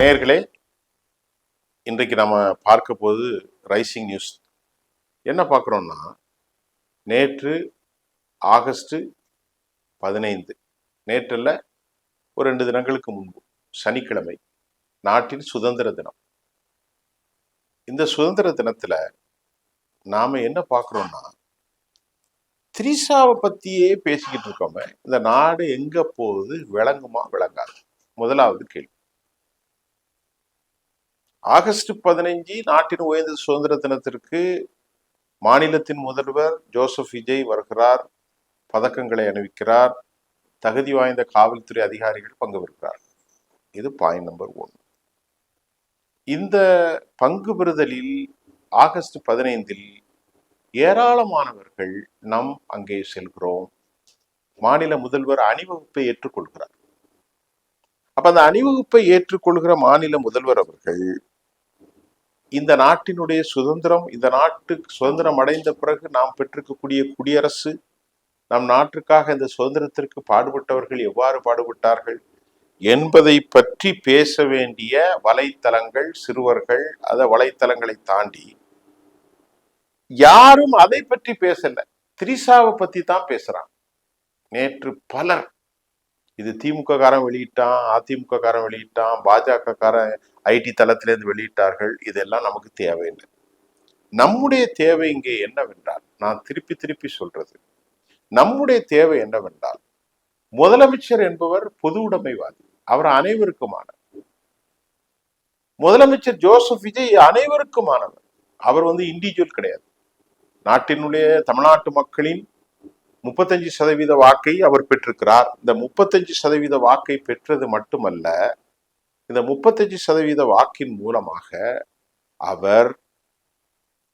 நேயர்களே, இன்றைக்கு நம்ம பார்க்க போது ரைசிங் நியூஸ். என்ன பார்க்குறோம்னா, நேற்று ஆகஸ்ட் 15, நேற்றில் ஒரு 2 தினங்களுக்கு முன்பு சனிக்கிழமை நாட்டின் சுதந்திர தினம். இந்த சுதந்திர தினத்தில் நாம் என்ன பார்க்குறோம்னா, திரிஷாவை பற்றியே பேசிக்கிட்டு இருக்கோமே, இந்த நாடு எங்கே போகுது, விளங்குமா விளங்காது? முதலாவது கேள்வி. ஆகஸ்ட் 15 நாட்டின் உயர்ந்த சுதந்திர தினத்திற்கு மாநிலத்தின் முதல்வர் ஜோசப் விஜய் வருகிறார், பதக்கங்களை அணிவிக்கிறார், தகுதி வாய்ந்த காவல்துறை அதிகாரிகள் பங்கு பெறுகிறார். இது பாயிண்ட் நம்பர் 1. இந்த பங்கு பெறுதலில் ஆகஸ்ட் 15 ஏராளமானவர்கள் நாம் அங்கே செல்கிறோம். மாநில முதல்வர் அணிவகுப்பை ஏற்றுக்கொள்கிறார். அப்ப அந்த அணிவகுப்பை ஏற்றுக்கொள்கிற மாநில முதல்வர் அவர்கள் இந்த நாட்டினுடைய சுதந்திரம், இந்த நாட்டுக்கு சுதந்திரம் அடைந்த பிறகு நாம் பெற்றிருக்கக்கூடிய குடியரசு, நம் நாட்டுக்காக இந்த சுதந்திரத்திற்கு பாடுபட்டவர்கள் எவ்வாறு பாடுபட்டார்கள் என்பதை பற்றி பேச வேண்டிய வலைத்தளங்கள், சிறுவர்கள், அந்த வலைத்தளங்களை தாண்டி யாரும் அதை பற்றி பேசல. திரிஷாவை பத்தி தான் பேசுறாங்க. நேற்று பலர், இது திமுக காரன் வெளியிட்டான், அதிமுக காரன் வெளியிட்டான், பாஜக காரன் ஐடி தளத்திலிருந்து வெளியிட்டார்கள். இதெல்லாம் நமக்கு தேவையில்லை. நம்முடைய தேவை இங்கே என்னவென்றால், நான் திருப்பி திருப்பி சொல்றது, நம்முடைய தேவை என்னவென்றால், முதலமைச்சர் என்பவர் பொது உடைமைவாதி, அவர் அனைவருக்குமானவர். முதலமைச்சர் ஜோசப் விஜய் அனைவருக்குமானவர். அவர் இண்டிவிஜுவல் கிடையாது. நாட்டினுடைய தமிழ்நாட்டு மக்களின் 35% வாக்கை அவர் பெற்றிருக்கிறார். இந்த 35% வாக்கை பெற்றது மட்டுமல்ல, இந்த 35% வாக்கின் மூலமாக அவர்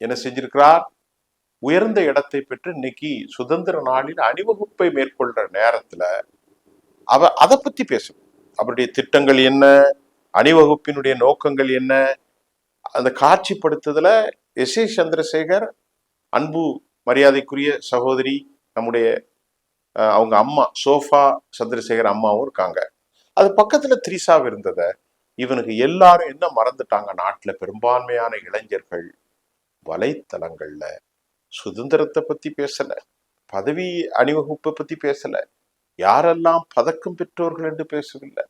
என்ன செஞ்சிருக்கிறார், உயர்ந்த இடத்தை பெற்று இன்னைக்கு சுதந்திர நாளில் அணிவகுப்பை மேற்கொள்ற நேரத்துல அவர் அதை பத்தி பேசணும். அவருடைய திட்டங்கள் என்ன, அணிவகுப்பினுடைய நோக்கங்கள் என்ன, அந்த காட்சிப்படுத்துதல எஸ்.ஏ. சந்திரசேகர், அன்பு மரியாதைக்குரிய சகோதரி, நம்முடைய அவங்க அம்மா சோஃபா சந்திரசேகர் அம்மாவும் இருக்காங்க. அது பக்கத்துல திரிஷா இருந்தத இவனுக்கு எல்லாரும் என்ன மறந்துட்டாங்க, நாட்டுல பெரும்பான்மையான இளைஞர்கள் வலைத்தளங்கள்ல சுதந்திரத்தை பத்தி பேசல, பதவி அணிவகுப்பை பத்தி பேசல, யாரெல்லாம் பதக்கம் பெற்றோர்கள் என்று பேசவில்லை.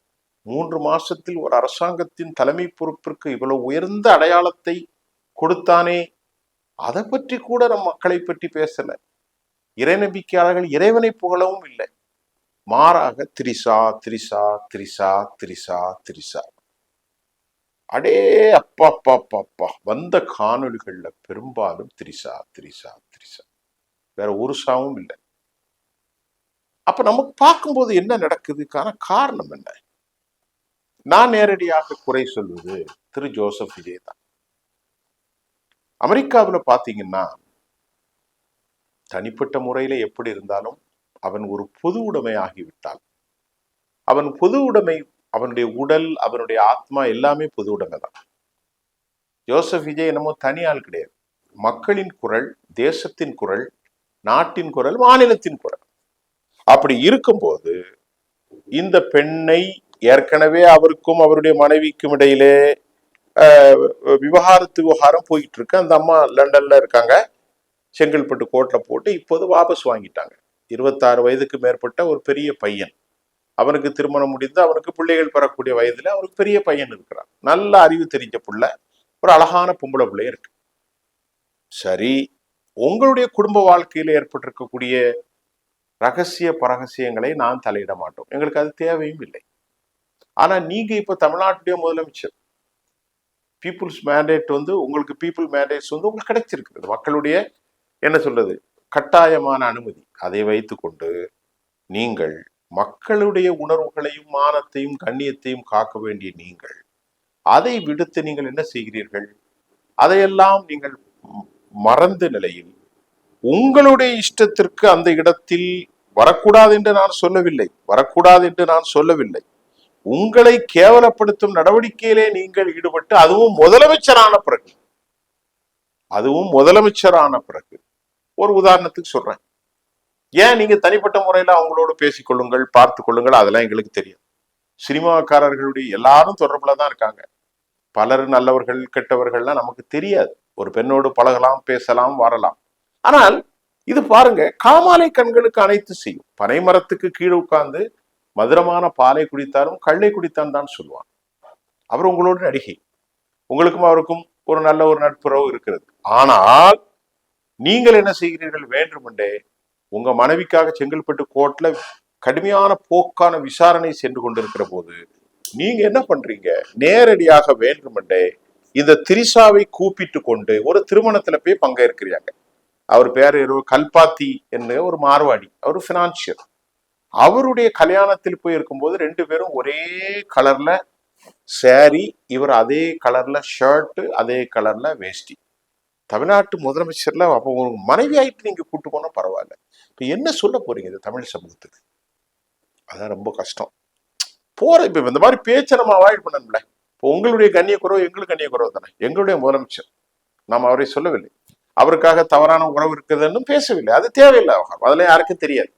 3 மாசத்தில் ஒரு அரசாங்கத்தின் தலைமை பொறுப்பிற்கு இவ்வளவு உயர்ந்த அடையாளத்தை கொடுத்தானே, அதை பற்றி கூட நம் மக்களை பற்றி பேசல. இறை நம்பிக்கையாளர்கள் இறைவனை புகழவும் இல்லை. மாறாக திரிஷா திரிஷா திரிஷா திரிஷா திரிஷா. அடே அப்பா அப்பா அப்பா அப்பா, வந்த காணொலிகள்ல பெரும்பாலும் திரிஷா திரிஷா திரிஷா, வேற ஒரு சாவும் இல்லை. அப்ப நமக்கு பார்க்கும்போது என்ன நடக்குதுக்கான காரணம் என்ன? நான் நேரடியாக குறை சொல்வது திரு ஜோசப் விஜய் தான். அமெரிக்காவில் பாத்தீங்கன்னா, தனிப்பட்ட முறையில எப்படி இருந்தாலும் அவன் ஒரு பொது உடைமை ஆகிவிட்டால், அவன் பொது உடைமை, அவனுடைய உடல், அவனுடைய ஆத்மா எல்லாமே பொது உடைமை தான். ஜோசப் விஜய் என்னமோ தனியால் கிடையாது. மக்களின் குரல், தேசத்தின் குரல், நாட்டின் குரல், மாநிலத்தின் குரல். அப்படி இருக்கும்போது இந்த பெண்ணை ஏற்கனவே அவருக்கும் அவருடைய மனைவிக்கும் இடையிலே விவகாரம் போயிட்டு இருக்கு. அந்த அம்மா லண்டன்ல இருக்காங்க, செங்கல்பட்டு கோர்ட்ல போட்டு இப்போது வாபஸ் வாங்கிட்டாங்க. 26 வயதுக்கு மேற்பட்ட ஒரு பெரிய பையன், அவனுக்கு திருமணம் முடிந்து அவனுக்கு பிள்ளைகள் பெறக்கூடிய வயதுல அவனுக்கு பெரிய பையன் இருக்கிறான். நல்ல அறிவு தெரிஞ்ச புள்ள, ஒரு அழகான பொம்பளை பிள்ளைய இருக்கு. சரி, உங்களுடைய குடும்ப வாழ்க்கையில ஏற்பட்டிருக்கக்கூடிய ரகசிய பரகசியங்களை நான் தலையிட மாட்டோம், எங்களுக்கு அது தேவையும் இல்லை. ஆனா நீங்க இப்ப தமிழ்நாட்டுடைய முதலமைச்சர், பீப்புள்ஸ் மேண்டேட் உங்களுக்கு பீப்புள் மேண்டேட்ஸ் உங்களுக்கு கிடைச்சிருக்கிறது, மக்களுடைய என்ன சொல்றது கட்டாயமான அனுமதி. அதை வைத்துக்கொண்டு நீங்கள் மக்களுடைய உணர்வுகளையும் மானத்தையும் கண்ணியத்தையும் காக்க வேண்டிய நீங்கள் அதை விடுத்து நீங்கள் என்ன செய்கிறீர்கள்? அதையெல்லாம் நீங்கள் மறந்த நிலையில் உங்களுடைய இஷ்டத்திற்கு அந்த இடத்தில் வரக்கூடாது என்று நான் சொல்லவில்லை, வரக்கூடாது என்று நான் சொல்லவில்லை. உங்களை கேவலப்படுத்தும் நடவடிக்கையிலே நீங்கள் ஈடுபட்டு, அதுவும் முதலமைச்சரான பிறகு ஒரு உதாரணத்துக்கு சொல்றேன். ஏன் நீங்க தனிப்பட்ட முறையில அவங்களோட பேசிக்கொள்ளுங்கள், பார்த்து கொள்ளுங்கள், அதெல்லாம் எங்களுக்கு தெரியும். சினிமாக்காரர்களுடைய எல்லாரும் தொடர்புல தான் இருக்காங்க. பலர் நல்லவர்கள் கெட்டவர்கள்லாம் நமக்கு தெரியாது. ஒரு பெண்ணோடு பழகலாம், பேசலாம், வரலாம். ஆனால் இது பாருங்க, காமாலை கண்களுக்கு அனைத்து செய்யும். பனை மரத்துக்கு கீழே உட்கார்ந்து மதுரமான பாலை குடித்தாலும் கள்ளை குடித்தான் தான் சொல்லுவான். அவர் உங்களோட நடிகை, உங்களுக்கும் அவருக்கும் ஒரு நல்ல ஒரு நட்புறவு இருக்கிறது. ஆனால் நீங்கள் என்ன செய்கிறீர்கள்? வேண்டுமென்றே உங்க மனைவிக்காக செங்கல்பட்டு கோர்ட்ல கடுமையான போக்கான விசாரணை சென்று கொண்டிருக்கிற போது நீங்க என்ன பண்றீங்க? நேரடியாக வேண்டுமென்றே இந்த திரிஷாவை கூப்பிட்டு கொண்டு ஒரு திருமணத்துல போய் பங்கேற்கிறாங்க. அவர் பேர் கல்பாத்தி என்ன ஒரு மார்வாடி, அவர் பினான்சியர். அவருடைய கல்யாணத்தில் போய் இருக்கும்போது 2 பேரும் ஒரே கலர்ல சாரி, இவர் அதே கலர்ல ஷர்ட், அதே கலர்ல வேஷ்டி. தமிழ்நாட்டு முதலமைச்சர்ல அப்போ ஒரு மனைவி ஆயிட்டு நீங்க கூட்டு போனா பரவாயில்ல. இப்ப என்ன சொல்ல போறீங்க இந்த தமிழ் சமூகத்துக்கு? அதான் ரொம்ப கஷ்டம். இப்ப இந்த மாதிரி பேச்சை நம்ம அவாய்ட் பண்ணணும்ல. இப்போ உங்களுடைய கண்ணிய குறவு எங்களுக்கு கண்ணிய குறவு தானே. எங்களுடைய முதலமைச்சர், நாம் அவரை சொல்லவில்லை, அவருக்காக தவறான உறவு இருக்குதுன்னு பேசவில்லை. அது தேவையில்லை. அதுல யாருக்கும் தெரியாது.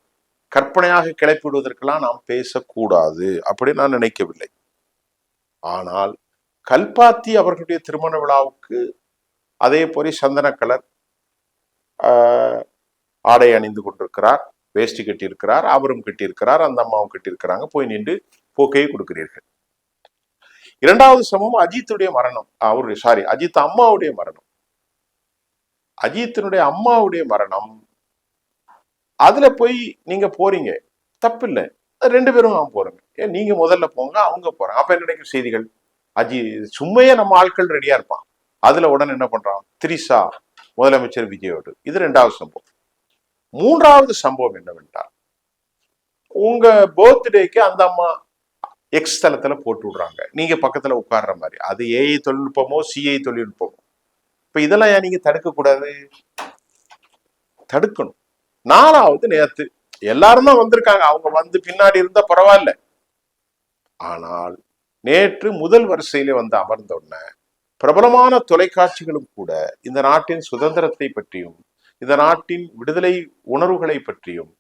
கற்பனையாக கிளப்பி விடுவதற்கெல்லாம் நாம் பேசக்கூடாது அப்படி நான் நினைக்கவில்லை. ஆனால் கல்பாத்தி அவர்களுடைய திருமண விழாவுக்கு அதே போல சந்தன கலர் ஆடை அணிந்து கொண்டிருக்கிறார், வேஷ்டி கட்டியிருக்கிறார், அவரும் கட்டியிருக்கிறார், அந்த அம்மாவும் கட்டியிருக்கிறாங்க. போய் நின்று போக்கையை கொடுக்கிறீர்கள். 2வது சம்பவம் அஜித்துடைய மரணம். அஜித் அம்மாவுடைய மரணம். அஜித்தினுடைய அம்மாவுடைய மரணம், அதுல போய் நீங்க போறீங்க, தப்பு இல்லை. 2 பேரும் போறோங்க. ஏன் நீங்க முதல்ல போங்க, அவங்க போறாங்க. அப்ப என்ன நினைக்கும் செய்திகள்? சும்மையே நம்ம ஆட்கள் ரெடியா இருப்பான். அதுல உடனே என்ன பண்றான்? திரிஷா முதலமைச்சர் விஜயோடு. இது 2வது சம்பவம். 3வது சம்பவம் என்னவென்றால், உங்க பர்த்டேக்கு அந்த அம்மா எக்ஸ் தளத்துல போட்டு விடுறாங்க, நீங்க பக்கத்துல உட்கார்ற மாதிரி. அது ஏஐ தொழில்நுட்பமோ சிஐ தொழில்நுட்பமோ. இப்ப இதெல்லாம் ஏன் நீங்க தடுக்க கூடாது? தடுக்கணும். 4வது, நேத்து எல்லாரும் தான் வந்திருக்காங்க, அவங்க வந்து பின்னாடி இருந்தா பரவாயில்ல. ஆனால் நேற்று முதல் வரிசையில வந்து அமர்ந்த உடனே பிரபலமான தொலைக்காட்சிகளும் கூட இந்த நாட்டின் சுதந்திரத்தை பற்றியும், இந்த நாட்டின் விடுதலை உணர்வுகளை பற்றியும்,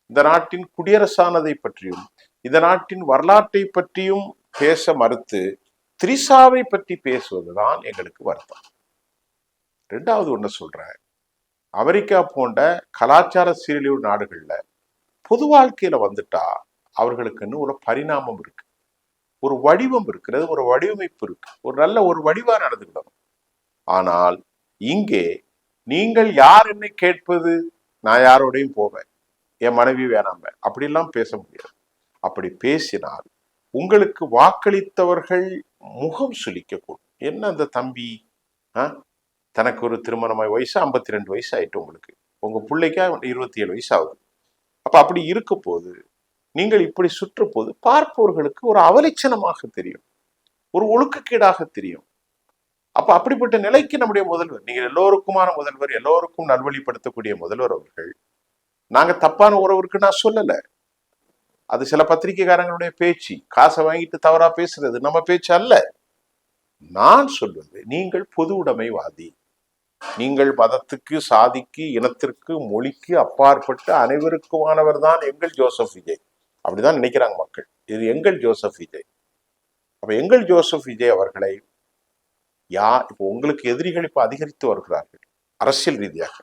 இந்த நாட்டின் குடியரசானதை பற்றியும், இந்த நாட்டின் வரலாற்றை பற்றியும் பேச மறுத்து திரிஷாவை பற்றி பேசுவதுதான் எங்களுக்கு வருத்தம். 2வது ஒண்ணு சொல்றேன், அமெரிக்கா போன்ற கலாச்சார சீரழிவு நாடுகள்ல பொது வாழ்க்கையில வந்துட்டா அவர்களுக்குன்னு ஒரு பரிணாமம் இருக்கு, ஒரு வடிவம் இருக்கிறது, ஒரு வடிவமைப்பு இருக்கு, ஒரு நல்ல ஒரு வடிவா நடந்துக்கிடணும். ஆனால் இங்கே நீங்கள் யார் என்னை கேட்பது, நான் யாரோடையும் போவேன், என் மனைவி வேணாம, அப்படிலாம் பேச முடியாது. அப்படி பேசினால் உங்களுக்கு வாக்களித்தவர்கள் முகம் சுளிக்கக்கூடும். என்ன அந்த தம்பி தனக்கு ஒரு திருமணமாய் வயசு 52 வயசு ஆயிட்டு, உங்களுக்கு உங்க பிள்ளைக்கா 27 வயசு ஆகுது. அப்ப அப்படி இருக்க போது நீங்கள் இப்படி சுற்ற போது பார்ப்பவர்களுக்கு ஒரு அவலட்சணமாக தெரியும், ஒரு ஒழுக்கக்கேடாக தெரியும். அப்ப அப்படிப்பட்ட நிலைக்கு நம்முடைய முதல்வர், நீங்கள் எல்லோருக்குமான முதல்வர், எல்லோருக்கும் நல்வழிப்படுத்தக்கூடிய முதல்வர் அவர்கள், நாங்க தப்பான உறவு இருக்கு நான் சொல்லல. அது சில பத்திரிகைக்காரங்களுடைய பேச்சு, காசை வாங்கிட்டு தவறா பேசுறது நம்ம பேச்சு அல்ல. நான் சொல்வது, நீங்கள் பொது உடைமைவாதி, நீங்கள் மதத்துக்கு, சாதிக்கு, இனத்திற்கு, மொழிக்கு அப்பாற்பட்ட அனைவருக்குமானவர் தான் எங்கள் ஜோசப் விஜய். அப்படிதான் நினைக்கிறாங்க மக்கள். இது எங்கள் ஜோசப் விஜய். அப்ப எங்கள் ஜோசப் விஜய் அவர்களை இப்போ உங்களுக்கு எதிரிகள் இப்ப அதிகரித்து வருகிறார்கள். அரசியல் ரீதியாக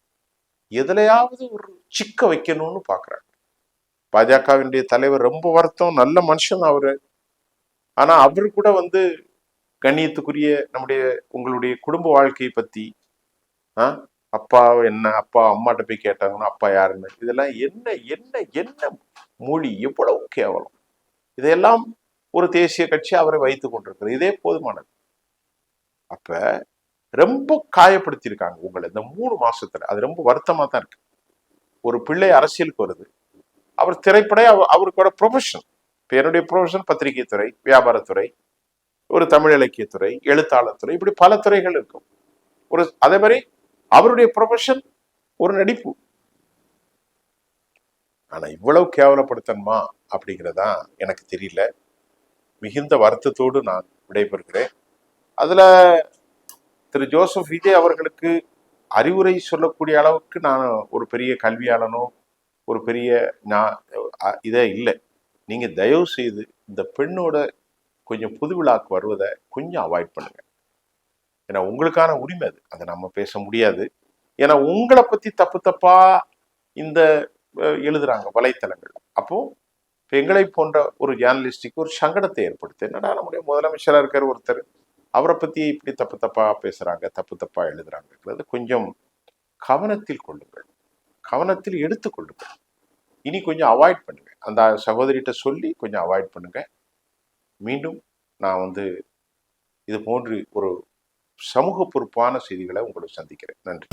எதுலையாவது ஒரு சிக்க வைக்கணும்னு பாக்குறாங்க. பாஜகவினுடைய தலைவர் ரொம்ப வருத்தம், நல்ல மனுஷன் அவரு. ஆனா அவரு கூட வந்து கண்ணியத்துக்குரிய நம்முடைய உங்களுடைய குடும்ப வாழ்க்கையை பத்தி அப்பா என்ன, அப்பா அம்மாட்ட போய் கேட்டாங்கன்னா அப்பா யாருன்னு, இதெல்லாம் என்ன என்ன என்ன மொழி, எவ்வளவு கேவலம். இதையெல்லாம் ஒரு தேசிய கட்சி அவரை வைத்துக் கொண்டிருக்கிறது, இதே போதுமானது. அப்ப ரொம்ப காயப்படுத்தியிருக்காங்க உங்களை இந்த 3 மாசத்துல. அது ரொம்ப வருத்தமா தான் இருக்கு. ஒரு பிள்ளை அரசியலுக்கு வருது, அவர் திரைப்பட அவருக்கோட ப்ரொஃபஷன். இப்ப என்னுடைய ப்ரொஃபஷன் பத்திரிகை துறை, வியாபாரத்துறை, ஒரு தமிழ் இலக்கியத்துறை, எழுத்தாளர் துறை, இப்படி பல துறைகள் இருக்கும். அதே மாதிரி அவருடைய ப்ரொஃபஷன் ஒரு நடிப்பு. ஆனா இவ்வளவு கேவலப்படுத்தணுமா அப்படிங்கிறதா எனக்கு தெரியல. மிகுந்த வருத்தத்தோடு நான் விடைபெறுகிறேன். அதுல திரு ஜோசப் விஜய் அவர்களுக்கு அறிவுரை சொல்லக்கூடிய அளவுக்கு நான் ஒரு பெரிய கல்வியாளனோ ஒரு பெரிய இதே இல்லை. நீங்க தயவு செய்து இந்த பெண்ணோட கொஞ்சம் புது விழாக்கு வருவதை கொஞ்சம் அவாய்ட் பண்ணுங்க. ஏன்னா உங்களுக்கான உரிமை அது, அதை நம்ம பேச முடியாது. ஏன்னா உங்களை பத்தி தப்பு தப்பா இந்த எழுதுறாங்க வலைத்தளங்கள். அப்போ எங்களை போன்ற ஒரு ஜேர்னலிஸ்டுக்கு ஒரு சங்கடத்தை ஏற்படுத்து. என்னடா நம்முடைய முதலமைச்சராக இருக்கிற ஒருத்தர் அவரை பத்தி இப்படி தப்பு தப்பா பேசுறாங்க, தப்பு தப்பா எழுதுறாங்கிறது கொஞ்சம் கவனத்தில் கொள்ளுங்கள், கவனத்தில் எடுத்துக்கொள்ளுங்கள். இனி கொஞ்சம் அவாய்ட் பண்ணுங்க. அந்த சகோதரிகிட்ட சொல்லி கொஞ்சம் அவாய்ட் பண்ணுங்க. மீண்டும் நான் இது போன்று ஒரு சமூக பொறுப்பான செய்திகளை உங்களை சந்திக்கிறேன். நன்றி.